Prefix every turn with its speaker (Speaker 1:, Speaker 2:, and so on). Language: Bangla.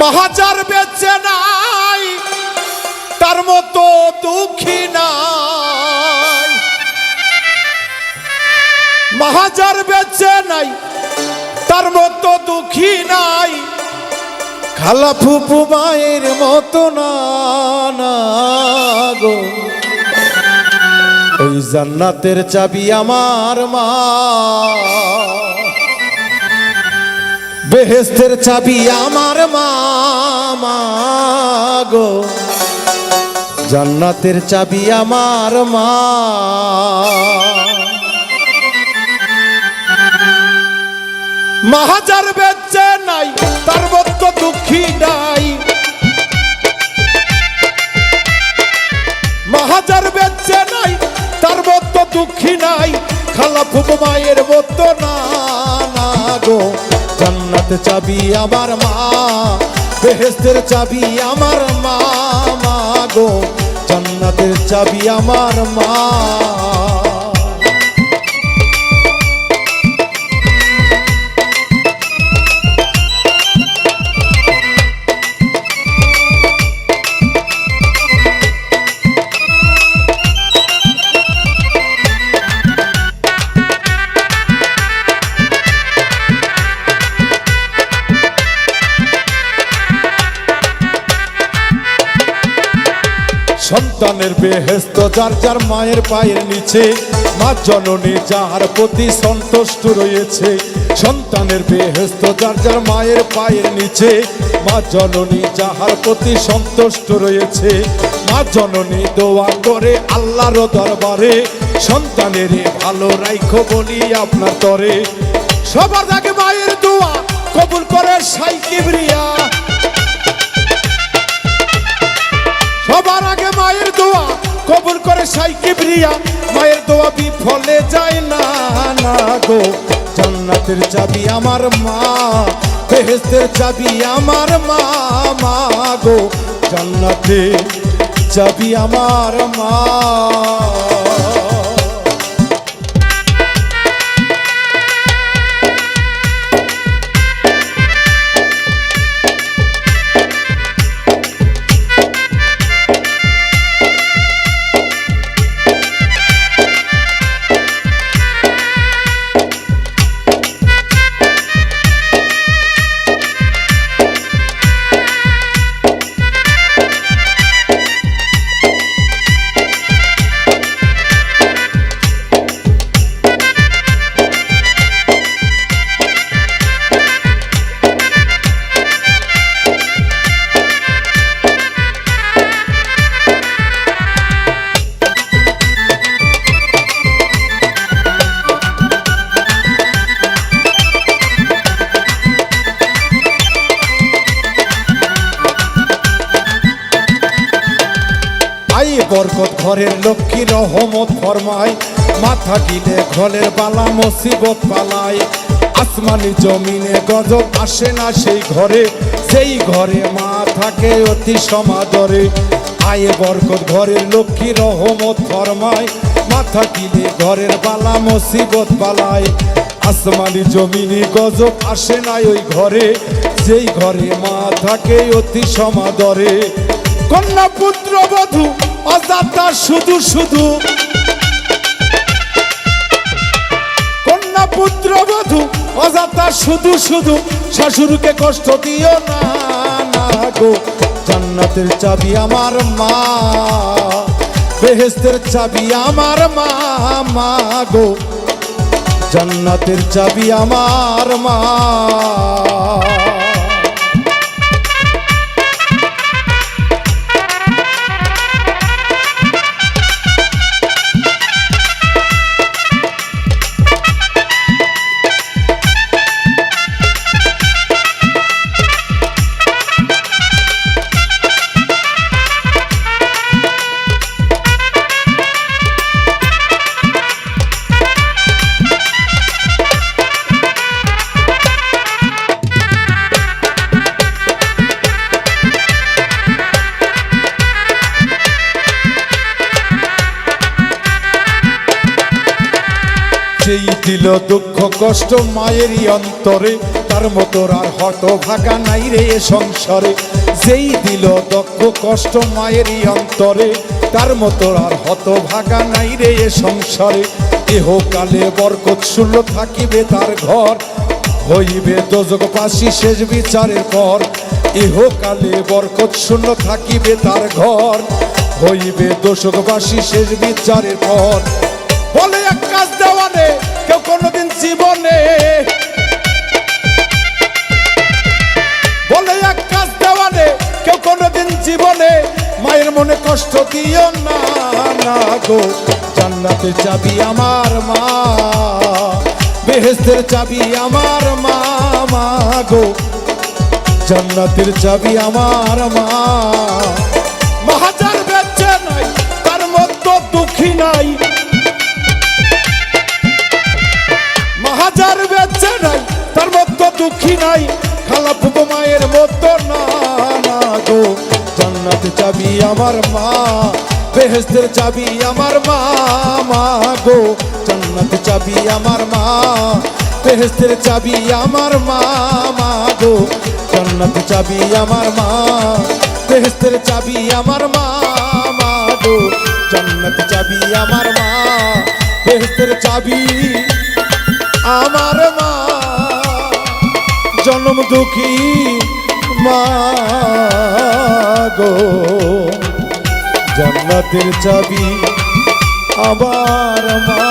Speaker 1: মহাজার বেঁচে নাই তার মতো দুঃখী নাই। মহাজার বেঁচে নাই তার মতো দুঃখী নাই। খালা ফুপু মায়ের মতো না গো। ওই জান্নাতের চাবি আমার মা, বেহেশতের চাবি আমার মা গো। জান্নাতের চাবি আমার মা। মহাজার বেঁচে নাই তার মতো দুঃখী নাই। মহাজার বেঁচে নাই তার মতো দুঃখী নাই। খালা ফুপু মায়ের মতো না গো। জান্নাতের চাবি আমার মা, বেহেশতের চাবি আমার মা গো। জান্নাতের চাবি আমার মা। সন্তানের বেহেশত যার যার মায়ের পায়ের নিচে। মা জননী যার প্রতি সন্তুষ্ট রয়েছে। সন্তানের বেহেশত যার যার মায়ের পায়ের নিচে। মা জননী যাহার প্রতি সন্তুষ্ট রয়েছে। মা জননী দোয়া করে আল্লাহর দরবারে, সন্তানের ভালো রাইখো বলি আপনার তরে। সবার আগে মায়ের দোয়া কবুল করে সাই কিবরিয়া। সবার আগে মায়ের দোয়া কবুল করে সাই কিবরিয়া। মায়ের দোয়া বিফলে যায় না গো। জান্নাতের চাবি আমার মা, বেহেশতের চাবি আমার মা গো। জান্নাতের চাবি আমার মা। বরকত ঘরের লক্ষ্মী রহমত ফরমায়। মাথা গিলে ঘরের বালা মুসিবত পালায়। আসমানি জমিনে গজব আসে না সেই ঘরে। সেই ঘরে মা থাকে অতি সমাদরে। আয়ে বরকত ঘরের লক্ষ্মী রহমত ফরমায়। মাথা গিলে ঘরের বালা মুসিবত পালায়। আসমানি জমিনে গজব আসে না ওই ঘরে। সেই ঘরে মা থাকে অতি সমাদরে। কন্যা পুত্র বধূ অজাতা শুধু শুধু। কন্যা পুত্র বধূ অজাতা শুধু শুধু। শাশুড়িকে কষ্ট দিও না গো। জান্নাতের চাবি আমার মা, বেহেশতের চাবি আমার মা গো। জান্নাতের চাবি আমার মা। দুঃখ কষ্ট মায়েরই অন্তরে, তার মতো আর হতভাগা নাই রে এ সংসারে। যেই দিল দুঃখ কষ্ট মায়েরই অন্তরে, তার মতো আর হতভাগা নাই রে এ সংসারে। ইহকালে বরকত শূন্য থাকিবে তার ঘর, হইবে দোজখবাসী শেষ বিচারের পর। ইহকালে বরকত শূন্য থাকিবে তার ঘর, হইবে দোজখবাসী শেষ বিচারের পর। বলে এক কাজ দেওয়ানে কেউ কোনোদিন জীবনে, বলে এক কাজ দেওয়ানে কেউ কোনোদিন জীবনে, মায়ের মনে কষ্ট দিও না না গো। জান্নাতের চাবি আমার মা, বেহেশতের চাবি আমার মা মা গো। জান্নাতের চাবি আমার মা। মাহাজার বেঁচে নাই তার মতো দুঃখী নাই, মাহাজার বেঁচে নাই তার মতো দুঃখী নাই, খালা ফুপু মায়ের মতো না না গো। জান্নাতের চাবি আমার মা, বেহেশতের চাবি আমার মা মা গো। জান্নাতের চাবি আমার মা, বেহেশতের চাবি আমার মা মা গো। জান্নাতের চাবি আমার মা, বেহেশতের চাবি আমার মা মা গো। জান্নাতের চাবি আমার মা, বেহেশতের চাবি আমার মা। জনম দুঃখী মা গো, জান্নাতের চাবি আমার মা।